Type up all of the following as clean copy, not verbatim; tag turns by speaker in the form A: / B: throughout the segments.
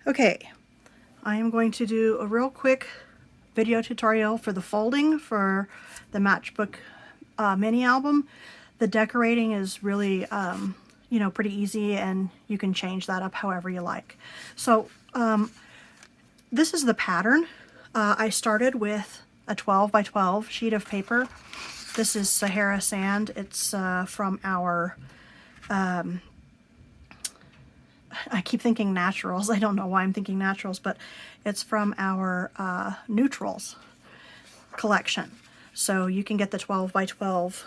A: Okay, I am going to do a real quick video tutorial for the folding for the Matchbook mini album. The decorating is really, you know, pretty easy, and you can change that up however you like. So this is the pattern. I started with a 12 by 12 sheet of paper. This is Sahara Sand. It's from our I keep thinking naturals. I don't know why I'm thinking naturals, but it's from our neutrals collection. So you can get the 12 by 12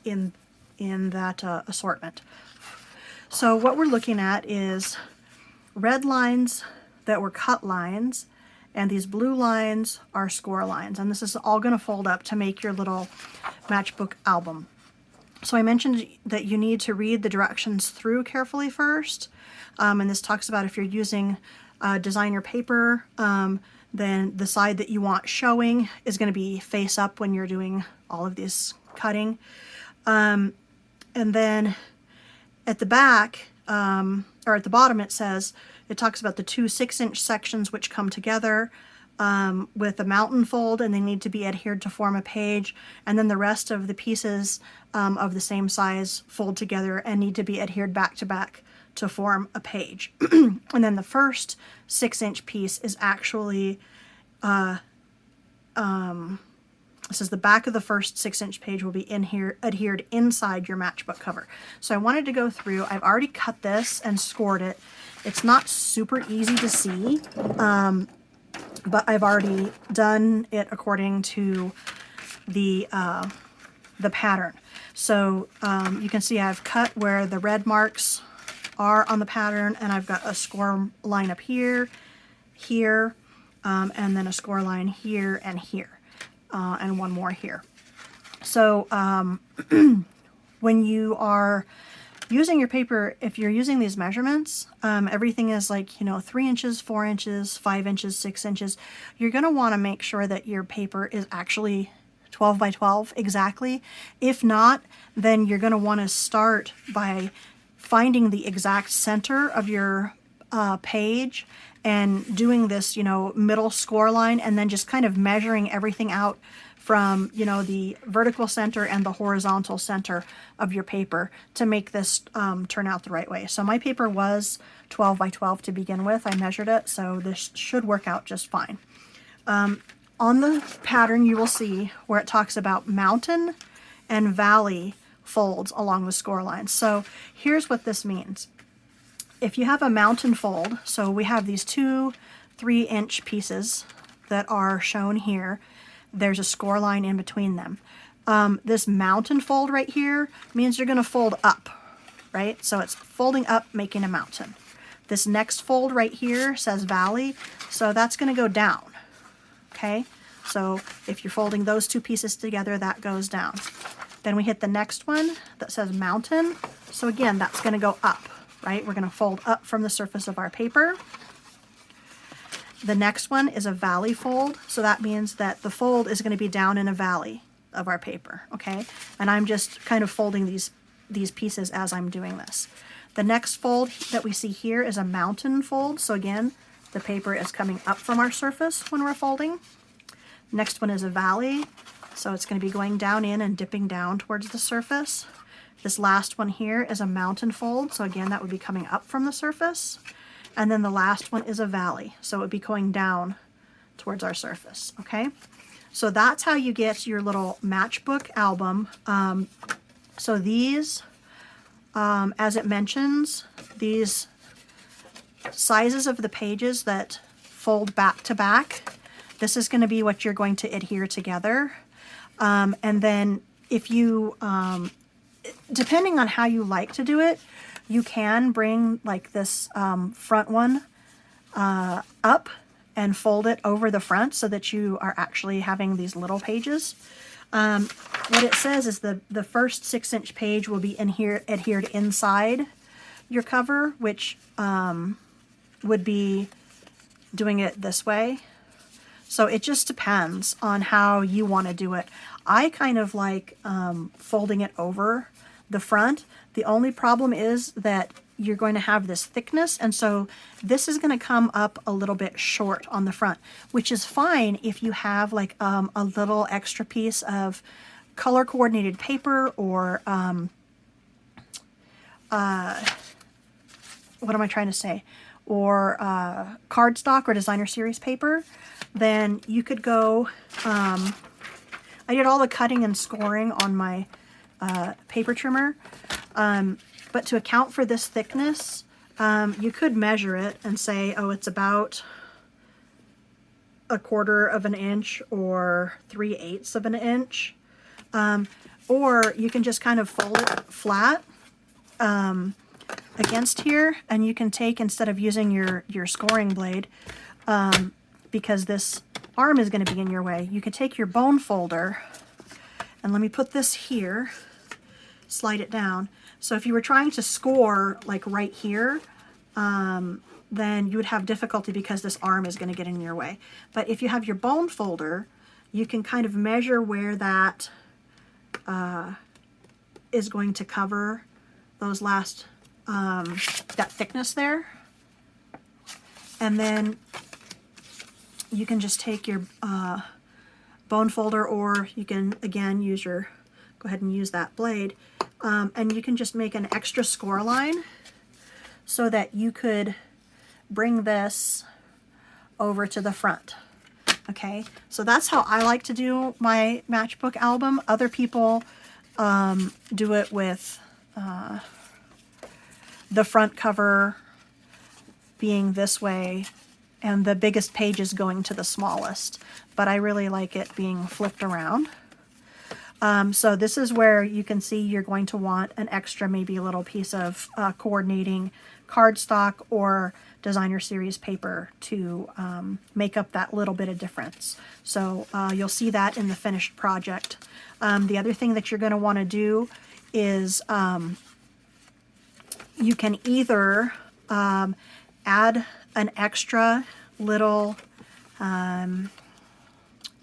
A: in that assortment. So what we're looking at is red lines that were cut lines, and these blue lines are score lines. And this is all going to fold up to make your little matchbook album. So I mentioned that you need to read the directions through carefully first. And this talks about if you're using designer paper, then the side that you want showing is going to be face up when you're doing all of this cutting. And then at the back, or at the bottom, it talks about the two 6-inch sections which come together with a mountain fold, and they need to be adhered to form a page, and then the rest of the pieces of the same size fold together and need to be adhered back to back to form a page. And then the first 6-inch piece is actually it says the back of the first 6-inch page will be adhered inside your matchbook cover. So I wanted to go through. I've already cut this and scored it. It's not super easy to see, but I've already done it according to the pattern. So you can see I've cut where the red marks are on the pattern, and I've got a score line up here, here, and then a score line here and here, and one more here. So when you are using your paper, if you're using these measurements, everything is like, you know, 3 inches, 4 inches, 5 inches, 6 inches. You're going to want to make sure that your paper is actually 12 by 12 exactly. If not, then you're going to want to start by finding the exact center of your page and doing this, you know, middle score line, and then just kind of measuring everything out from, you know, the vertical center and the horizontal center of your paper to make this turn out the right way. So my paper was 12 by 12 to begin with. I measured it, so this should work out just fine. On the pattern, you will see where it talks about mountain and valley folds along the score line. So here's what this means. If you have a mountain fold, so we have these two 3-inch pieces that are shown here, there's a score line in between them. This mountain fold right here means you're going to fold up, right? So it's folding up, making a mountain. This next fold right here says valley, so that's going to go down, okay? So if you're folding those two pieces together, that goes down. Then we hit the next one that says mountain, so again, that's going to go up, right? We're going to fold up from the surface of our paper. The next one is a valley fold, so that means that the fold is going to be down in a valley of our paper, okay? And I'm just kind of folding these pieces as I'm doing this. The next fold that we see here is a mountain fold, so again, the paper is coming up from our surface when we're folding. Next one is a valley, so it's going to be going down in and dipping down towards the surface. This last one here is a mountain fold, so again, that would be coming up from the surface. And then the last one is a valley, so it would be going down towards our surface, okay? So that's how you get your little matchbook album. So these, as it mentions, these sizes of the pages that fold back to back, this is going to be what you're going to adhere together. And then if you, depending on how you like to do it, you can bring like this front one up and fold it over the front so that you are actually having these little pages. What it says is the first 6-inch page will be adhered inside your cover, which would be doing it this way. So it just depends on how you want to do it. I kind of like folding it over the front. The only problem is that you're going to have this thickness, and so this is going to come up a little bit short on the front, which is fine if you have like a little extra piece of color coordinated paper, or what am I trying to say, or cardstock or designer series paper. Then you could go, I did all the cutting and scoring on my paper trimmer, but to account for this thickness, you could measure it and say, oh, it's about 1/4 of an inch or 3/8 of an inch. Or you can just kind of fold it flat against here, and you can take, instead of using your scoring blade, because this arm is going to be in your way, you can take your bone folder, and let me put this here, slide it down. So if you were trying to score like right here, then you would have difficulty because this arm is going to get in your way. But if you have your bone folder, you can kind of measure where that is going to cover those last, that thickness there. And then you can just take your bone folder, or you can again use go ahead and use that blade, and you can just make an extra score line so that you could bring this over to the front. Okay, so that's how I like to do my matchbook album. Other people do it with the front cover being this way and the biggest pages going to the smallest, but I really like it being flipped around. So this is where you can see you're going to want an extra, maybe a little piece of coordinating cardstock or designer series paper to make up that little bit of difference. So you'll see that in the finished project. The other thing that you're going to want to do is you can either add an extra little,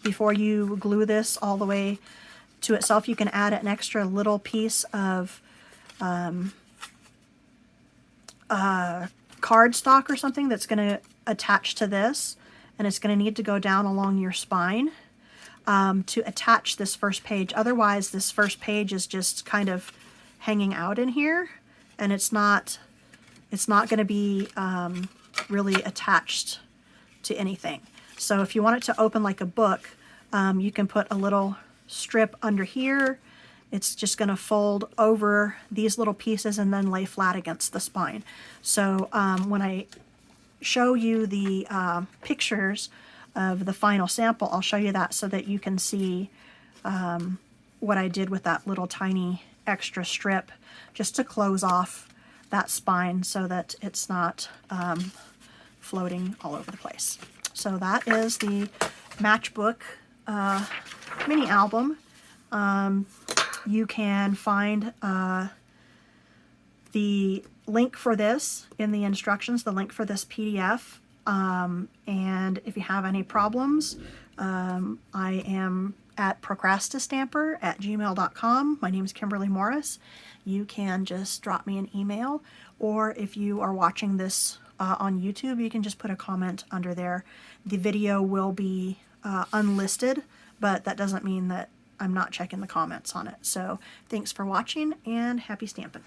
A: before you glue this all the way to itself, you can add an extra little piece of cardstock or something that's going to attach to this, and it's going to need to go down along your spine to attach this first page. Otherwise, this first page is just kind of hanging out in here, and it's not going to be really attached to anything. So if you want it to open like a book, you can put a little strip under here. It's just going to fold over these little pieces and then lay flat against the spine. So when I show you the pictures of the final sample, I'll show you that so that you can see what I did with that little tiny extra strip, just to close off that spine so that it's not floating all over the place. So that is the Matchbook mini album. You can find the link for this in the instructions, the link for this PDF. And if you have any problems, I am at procrastistamper@gmail.com. My name is Kimberly Morris. You can just drop me an email, or if you are watching this on YouTube, you can just put a comment under there. The video will be unlisted, but that doesn't mean that I'm not checking the comments on it. So thanks for watching, and happy stamping.